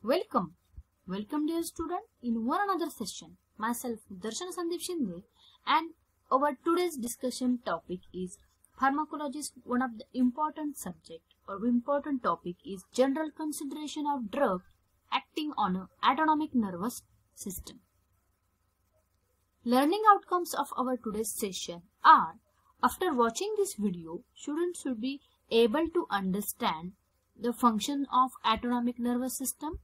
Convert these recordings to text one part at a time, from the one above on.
Welcome dear student in one another session. Myself Darshan Sandeep Shinde, and our today's discussion topic is pharmacology. One of the important subject or important topic is general consideration of drug acting on an autonomic nervous system. Learning outcomes of our today's session are: after watching this video, students should be able to understand the function of autonomic nervous system,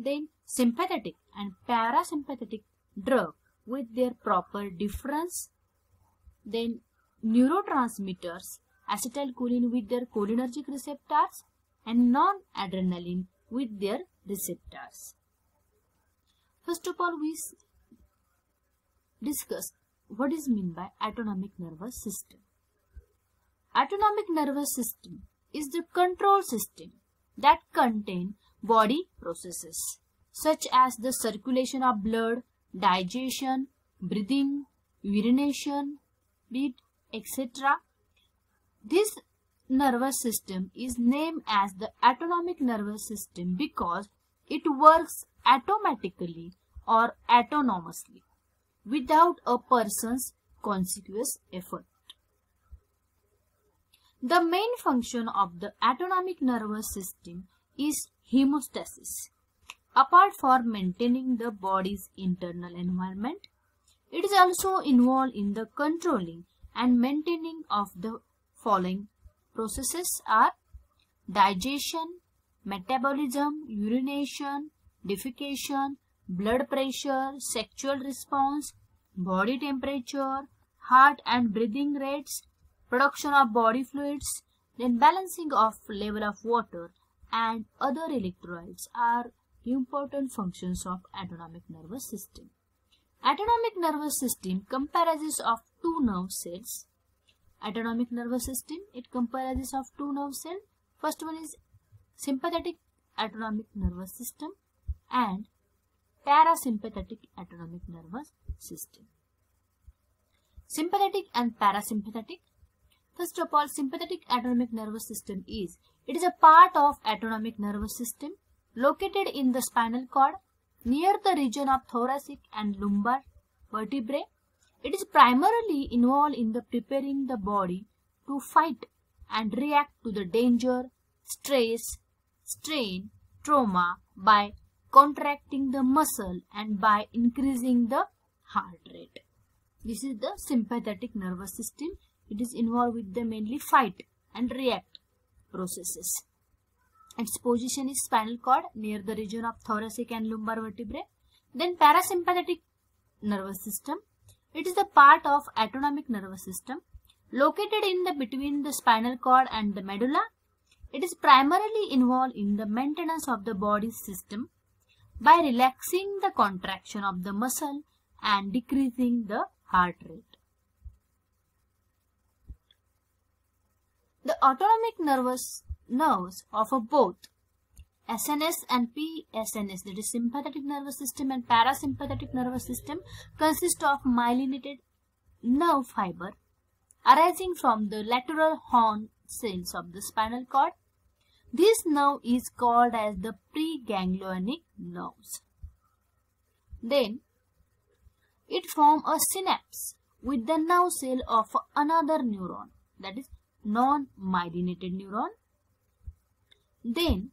then sympathetic and parasympathetic drug with their proper difference, then neurotransmitters acetylcholine with their cholinergic receptors and non-adrenaline with their receptors. First of all, we discuss what is meant by autonomic nervous system. Autonomic nervous system is the control system that contains body processes such as the circulation of blood, digestion, breathing, urination, etc. This nervous system is named as the autonomic nervous system because it works automatically or autonomously without a person's conscious effort. The main function of the autonomic nervous system is homeostasis. Apart from maintaining the body's internal environment, it is also involved in the controlling and maintaining of the following processes are digestion, metabolism, urination, defecation, blood pressure, sexual response, body temperature, heart and breathing rates, production of body fluids, then balancing of level of water and other electrolytes are important functions of autonomic nervous system. Autonomic nervous system comprises of two nerve cells. Autonomic nervous system, it comprises of two nerve cells. First one is sympathetic autonomic nervous system and parasympathetic autonomic nervous system. Sympathetic and parasympathetic. First of all, sympathetic autonomic nervous system is a part of autonomic nervous system located in the spinal cord near the region of thoracic and lumbar vertebrae. It is primarily involved in the preparing the body to fight and react to the danger, stress, strain, trauma by contracting the muscle and by increasing the heart rate. This is the sympathetic nervous system. It is involved with the mainly fight and react processes. Its position is spinal cord near the region of thoracic and lumbar vertebrae. Then parasympathetic nervous system. It is the part of autonomic nervous system located in the between the spinal cord and the medulla. It is primarily involved in the maintenance of the body system by relaxing the contraction of the muscle and decreasing the heart rate. The autonomic nerves of both SNS and PSNS, that is sympathetic nervous system and parasympathetic nervous system, consist of myelinated nerve fiber arising from the lateral horn cells of the spinal cord. This nerve is called as the preganglionic nerves. Then it forms a synapse with the nerve cell of another neuron, that is non-myelinated neuron. Then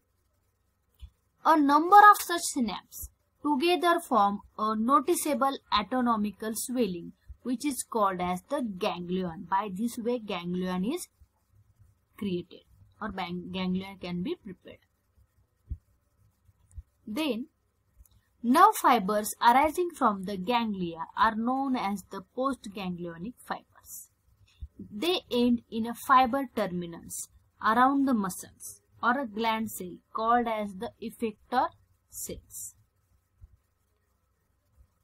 a number of such synapses together form a noticeable anatomical swelling which is called as the ganglion. By this way ganglion is created or ganglion can be prepared. Then nerve fibers arising from the ganglia are known as the postganglionic fibers. They end in a fiber terminus around the muscles or a gland cell called as the effector cells.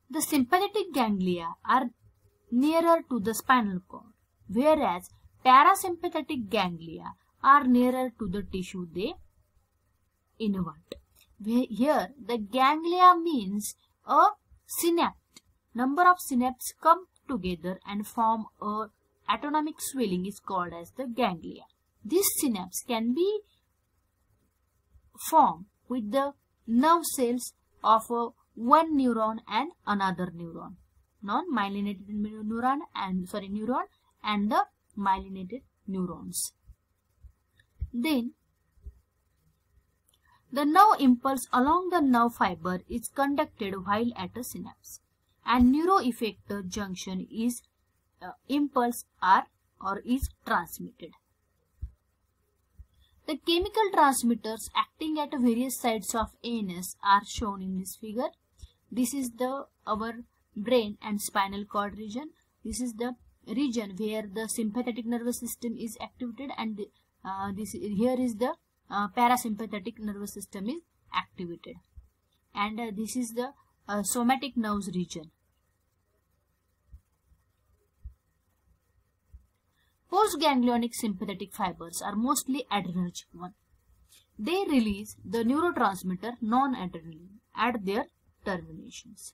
The sympathetic ganglia are nearer to the spinal cord, whereas parasympathetic ganglia are nearer to the tissue they innervate. Here the ganglia means a synapse. Number of synapses come together and form a autonomic swelling is called as the ganglia. This synapse can be formed with the nerve cells of one neuron and another neuron, non-myelinated neuron and the myelinated neurons. Then the nerve impulse along the nerve fiber is conducted while at a synapse, and neuroeffector junction is impulse is transmitted. The chemical transmitters acting at various sites of ANS are shown in this figure. This is our brain and spinal cord region. This is the region where the sympathetic nervous system is activated, and here is the parasympathetic nervous system is activated, and this is the somatic nerves region. Postganglionic sympathetic fibers are mostly adrenergic one. They release the neurotransmitter non-adrenaline at their terminations.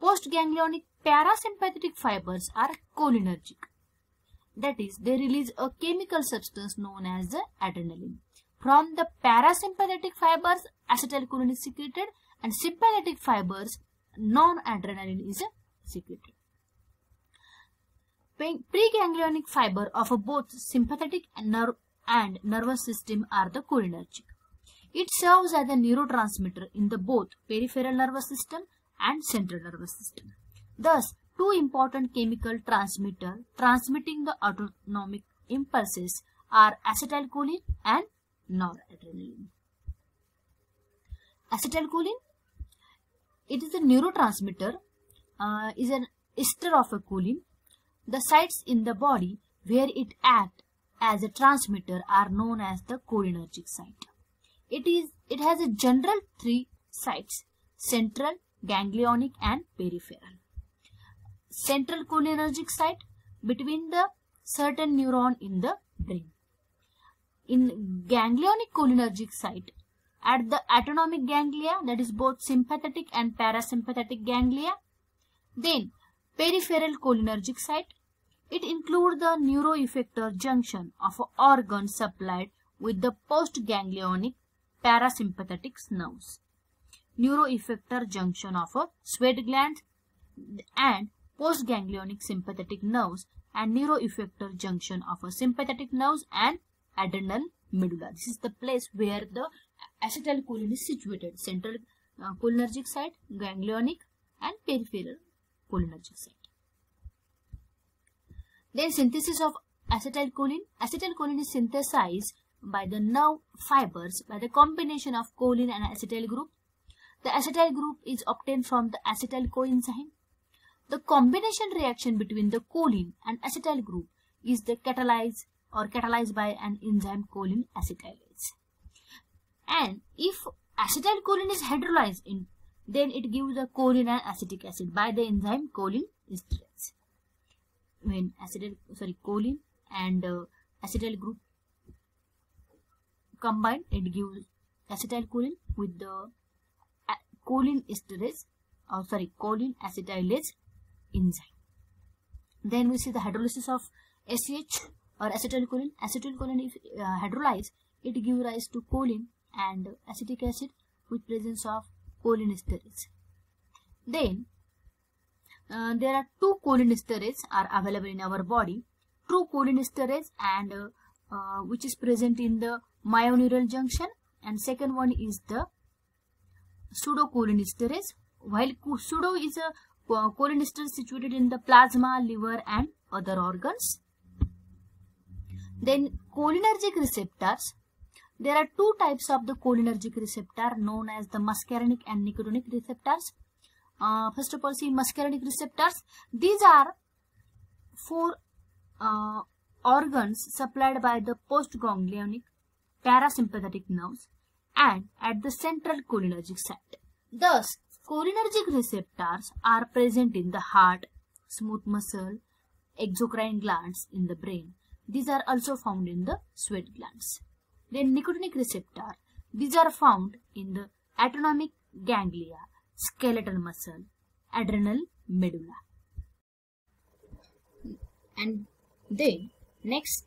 Postganglionic parasympathetic fibers are cholinergic. That is, they release a chemical substance known as the adrenaline. From the parasympathetic fibers, acetylcholine is secreted, and sympathetic fibers, non-adrenaline is secreted. Preganglionic fiber of both sympathetic and nervous system are the cholinergic. It serves as a neurotransmitter in the both peripheral nervous system and central nervous system. Thus, two important chemical transmitters transmitting the autonomic impulses are acetylcholine and noradrenaline. Acetylcholine, it is a neurotransmitter, is an ester of a choline. The sites in the body where it acts as a transmitter are known as the cholinergic site. It has a general three sites: central, ganglionic and peripheral. Central cholinergic site between the certain neuron in the brain. In ganglionic cholinergic site at the autonomic ganglia, that is both sympathetic and parasympathetic ganglia. Then peripheral cholinergic site, it includes the neuroeffector junction of organs supplied with the postganglionic parasympathetic nerves. Neuroeffector junction of sweat glands and postganglionic sympathetic nerves, and neuroeffector junction of sympathetic nerves and adrenal medulla. This is the place where the acetylcholine is situated: central cholinergic site, ganglionic and peripheral cholinergic site. Then synthesis of acetylcholine. Acetylcholine is synthesized by the nerve fibers by the combination of choline and acetyl group. The acetyl group is obtained from the acetyl coenzyme. The combination reaction between the choline and acetyl group is the catalyzed by an enzyme choline acetylase. And if acetylcholine is hydrolyzed then it gives the choline and acetic acid by the enzyme cholinesterase. When choline and acetyl group combined, it gives acetylcholine with the cholinesterase choline acetylase enzyme. Then we see the hydrolysis of SH or acetylcholine. Acetylcholine, if hydrolyzed, it gives rise to choline and acetic acid with presence of cholinesterase. Then there are two cholinesterase are available in our body: true cholinesterase and which is present in the myoneural junction, and second one is the pseudocholinesterase. While pseudo is a cholinesterase situated in the plasma, liver and other organs. Then cholinergic receptors. There are two types of the cholinergic receptor known as the muscarinic and nicotinic receptors. First of all, see muscarinic receptors. These are four organs supplied by the postganglionic parasympathetic nerves and at the central cholinergic site. Thus, cholinergic receptors are present in the heart, smooth muscle, exocrine glands in the brain. These are also found in the sweat glands. Then nicotinic receptor. These are found in the autonomic ganglia, skeletal muscle, adrenal medulla. And then next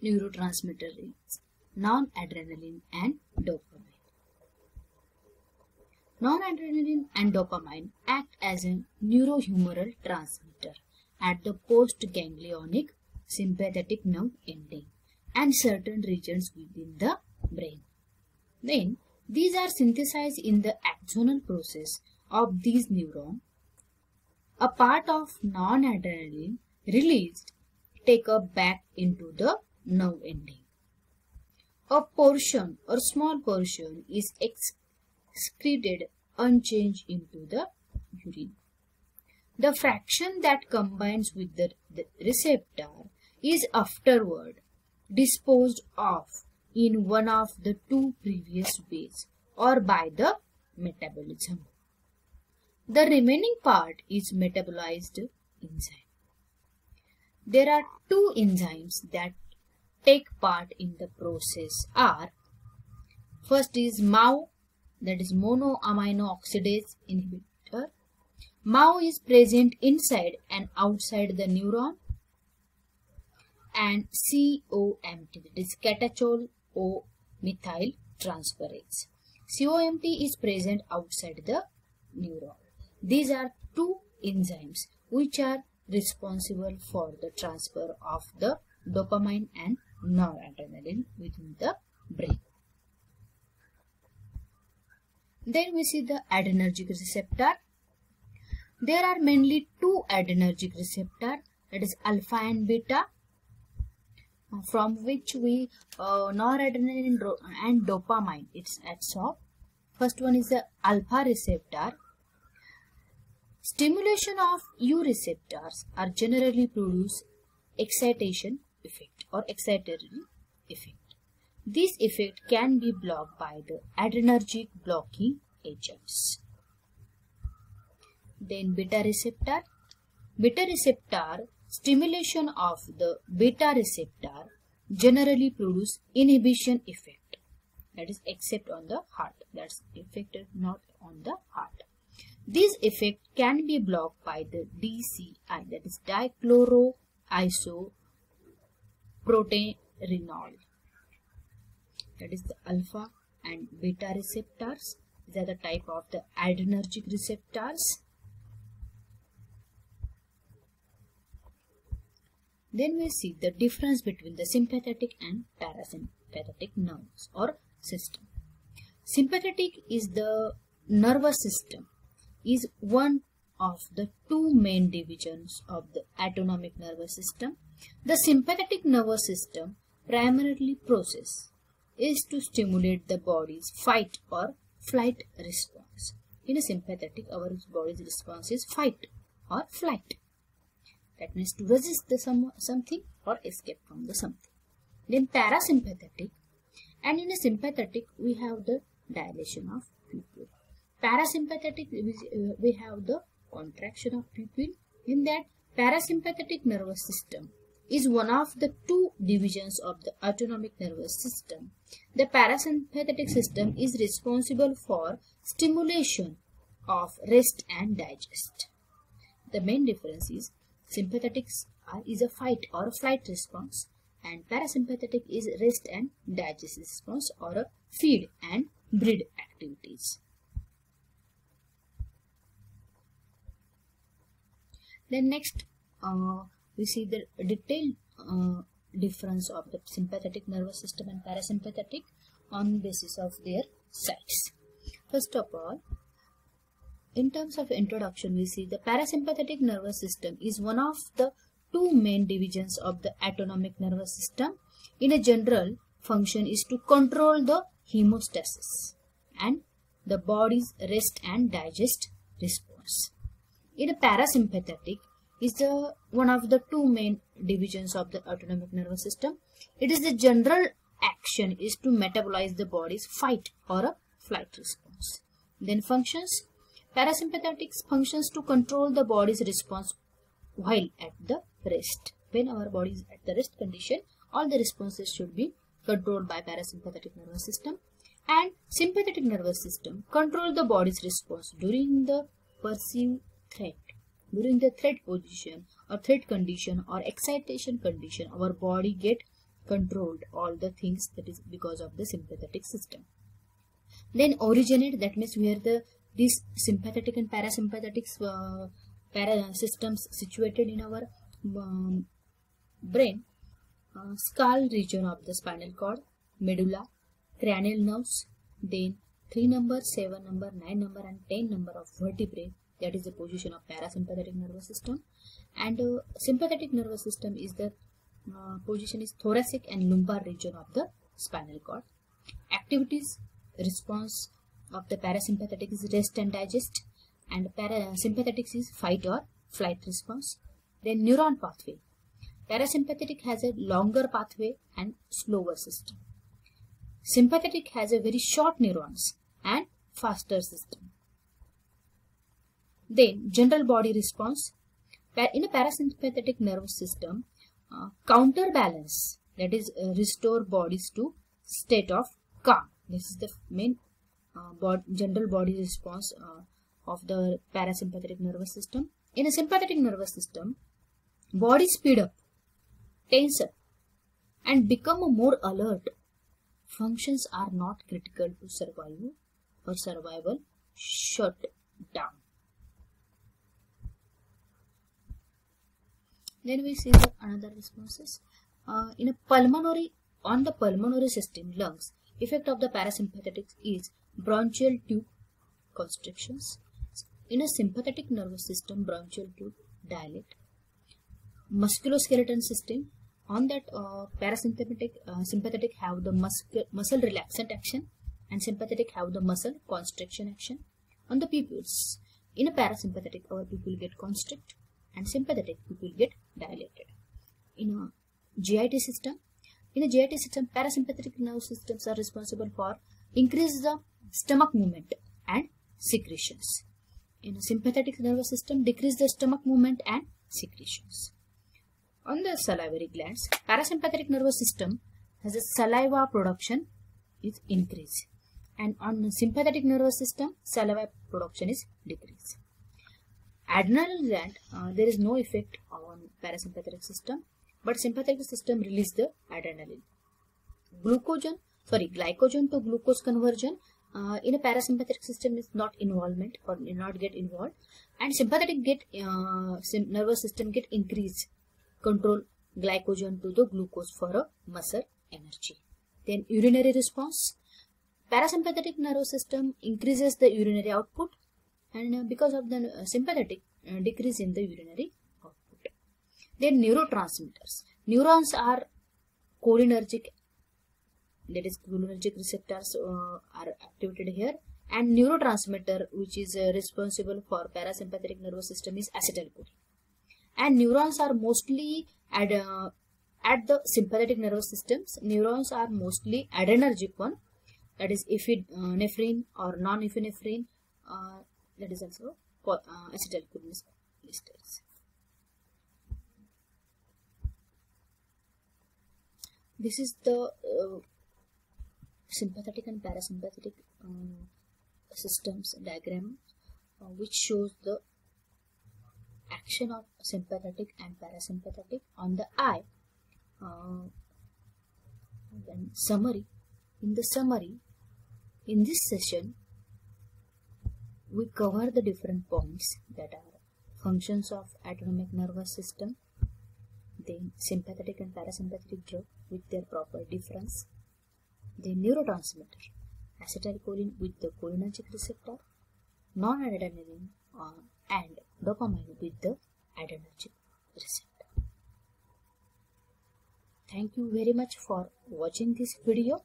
neurotransmitter is non-adrenaline and dopamine. Noradrenaline and dopamine act as a neurohumoral transmitter at the postganglionic sympathetic nerve ending and certain regions within the brain. Then these are synthesized in the axonal process of these neurons. A part of non-adrenaline released take up back into the nerve ending. A portion or small portion is excreted unchanged into the urine. The fraction that combines with the receptor is afterward disposed of in one of the two previous ways or by the metabolism. The remaining part is metabolized enzyme. There are two enzymes that take part in the process are, first is MAO, that is monoamino oxidase inhibitor. MAO is present inside and outside the neuron, and COMT, that is catechol O methyl transferase. COMT is present outside the neuron. These are two enzymes which are responsible for the transfer of the dopamine and noradrenaline within the brain. Then we see the adrenergic receptor. There are mainly two adrenergic receptors, that is alpha and beta, from which we noradrenaline and dopamine it's absorbed. First one is the alpha receptor. Stimulation of U receptors are generally produce excitation effect or excitatory effect. This effect can be blocked by the adrenergic blocking agents. Then beta receptor. Beta receptor stimulation of the beta receptor generally produce inhibition effect, that is except on the heart, that's effective not on the heart. This effect can be blocked by the DCI, that is dichloroisoproterenol. That is the alpha and beta receptors. These are the type of the adrenergic receptors. Then we see the difference between the sympathetic and parasympathetic nerves or system. Sympathetic is the nervous system, is one of the two main divisions of the autonomic nervous system. The sympathetic nervous system primarily process is to stimulate the body's fight or flight response. In a sympathetic, our body's response is fight or flight. That means to resist the something or escape from the something. Then parasympathetic, and in a sympathetic we have the dilation of pupil. Parasympathetic we have the contraction of pupil. In that, parasympathetic nervous system is one of the two divisions of the autonomic nervous system. The parasympathetic system is responsible for stimulation of rest and digest. The main difference is sympathetic is a fight or a flight response, and parasympathetic is rest and digest response or a feed and breed activities. Then next we see the detailed difference of the sympathetic nervous system and parasympathetic on basis of their sites. First of all, in terms of introduction, we see the parasympathetic nervous system is one of the two main divisions of the autonomic nervous system. In a general, function is to control the hemostasis and the body's rest and digest response. In a parasympathetic is the one of the two main divisions of the autonomic nervous system. It is the general action is to metabolize the body's fight or a flight response. Then functions. Parasympathetic functions to control the body's response while at the rest. When our body is at the rest condition, all the responses should be controlled by parasympathetic nervous system. And sympathetic nervous system control the body's response during the perceived threat. During the threat position or threat condition or excitation condition, our body get controlled all the things, that is because of the sympathetic system. Then originate, that means where the These sympathetic and parasympathetic systems situated in our brain, skull region of the spinal cord, medulla, cranial nerves, then 3 number, 7 number, 9 number and 10 number of vertebrae. That is the position of parasympathetic nervous system. And sympathetic nervous system is the position is thoracic and lumbar region of the spinal cord. Activities response of the parasympathetic is rest and digest, and parasympathetic is fight or flight response. Then neuron pathway. Parasympathetic has a longer pathway and slower system. Sympathetic has a very short neurons and faster system. Then general body response. In a parasympathetic nervous system, counterbalance, that is restore bodies to state of calm. This is the main general body response of the parasympathetic nervous system. In a sympathetic nervous system, body speed up, tense up and become more alert. Functions are not critical to survival shut down. Then we see the another responses. In a pulmonary, on the pulmonary system, lungs, effect of the parasympathetic is bronchial tube constrictions. In a sympathetic nervous system, bronchial tube dilate. Musculoskeletal system, on that sympathetic have the muscle relaxant action and sympathetic have the muscle constriction action. On the pupils, in a parasympathetic our pupil get constrict and sympathetic pupil get dilated. In a GIT system, parasympathetic nerve systems are responsible for increase the stomach movement and secretions. In a sympathetic nervous system, decrease the stomach movement and secretions. On the salivary glands, parasympathetic nervous system has a saliva production is increased, and on sympathetic nervous system, saliva production is decreased. Adrenal gland, there is no effect on parasympathetic system, but sympathetic system release the adrenaline. Glycogen to glucose conversion in a parasympathetic system is not involvement or not get involved, and sympathetic nervous system get increase, control glycogen to the glucose for a muscle energy. Then urinary response. Parasympathetic nervous system increases the urinary output, and because of the sympathetic decrease in the urinary output. Then neurotransmitters. Neurons are cholinergic, that is cholinergic receptors are activated here, and neurotransmitter which is responsible for parasympathetic nervous system is acetylcholine. And neurons are mostly at the sympathetic nervous systems. Neurons are mostly adrenergic one, that is epinephrine or non-epinephrine, that is also acetylcholine esters. This is the sympathetic and parasympathetic systems diagram, which shows the action of sympathetic and parasympathetic on the eye. Then summary. In this session, we cover the different points that are functions of autonomic nervous system, then sympathetic and parasympathetic drug with their proper difference, then neurotransmitter, acetylcholine with the cholinergic receptor, non-adrenaline and dopamine with the adrenergic receptor. Thank you very much for watching this video.